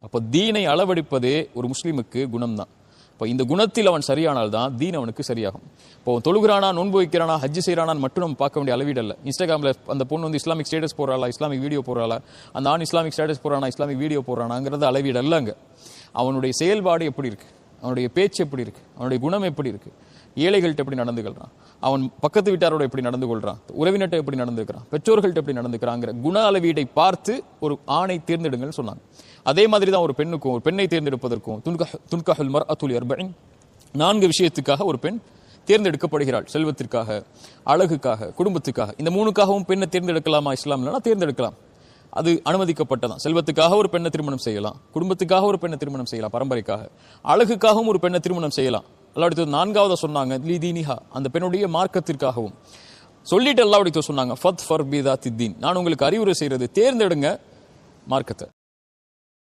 அப்போ தீனை அளவெடுப்பதே ஒரு முஸ்லீமுக்கு குணம் தான். இப்போ இந்த குணத்தில் அவன் சரியானால் தான் தீன் அவனுக்கு சரியாகும். இப்போ தொழுகிறானா, நோன்பு வைக்கிறானா, ஹஜ்ஜு செய்யறானான்னு மட்டும் நம்ம பார்க்க வேண்டிய அளவீடல்ல. இன்ஸ்டாகிராமில் அந்த பொண்ணு வந்து இஸ்லாமிக் ஸ்டேட்டஸ் போடுறாளா, இஸ்லாமிக் வீடியோ போடுறாளா, அந்த ஆண் இஸ்லாமிக் ஸ்டேட்டஸ் போடுறானா, இஸ்லாமிக் வீடியோ போடுறானாங்கிறது அளவீடல்லங்க. அவனுடைய செயல்பாடு எப்படி இருக்கு, அவனுடைய பேச்சு எப்படி இருக்கு, அவனுடைய குணம் எப்படி இருக்கு, ஏழைகள்கிட்ட எப்படி நடந்துக்கிறான், அவன் பக்கத்து வீட்டாரோட எப்படி நடந்து கொள்றான், உறவினர்கிட்ட எப்படி நடந்துக்கிறான், பெற்றோர்கள்ட்ட எப்படி நடந்துக்கிறாங்கிற குண அளவீடை பார்த்து ஒரு ஆணை தேர்ந்தெடுங்கன்னு சொன்னாங்க. அதே மாதிரி தான் ஒரு பெண்ணுக்கும், ஒரு பெண்ணை தேர்ந்தெடுப்பதற்கும் துன்கஹுல் மர்அத்து லிஅர்பஇன் 4 விஷயத்துக்காக ஒரு பெண் தேர்ந்தெடுக்கப்படுகிறாள். செல்வத்திற்காக, அழகுக்காக, குடும்பத்துக்காக. இந்த 3க்காகவும் பெண்ணை தேர்ந்தெடுக்கலாமா இஸ்லாம்லனா? தேர்ந்தெடுக்கலாம். அது அனுமதிக்கப்பட்டதான். செல்வத்துக்காக ஒரு பெண்ணை திருமணம் செய்யலாம், குடும்பத்துக்காக ஒரு பெண்ணை திருமணம் செய்யலாம், பரம்பரைக்காக, அழகுக்காகவும் ஒரு பெண்ணை திருமணம் செய்யலாம். அல்லாஹ் 4வது சொன்னாங்க லீதீனிஹா, அந்த பெண்ணுடைய மார்க்கத்திற்காகவும் சொல்லிட்டு அல்லாஹ் சொன்னாங்க ஃபத் ஃபர் பிதாத்தித்தீன், நான் உங்களுக்கு அறிவுரை செய்யறது தேர்ந்தெடுங்க மார்க்கத்தை.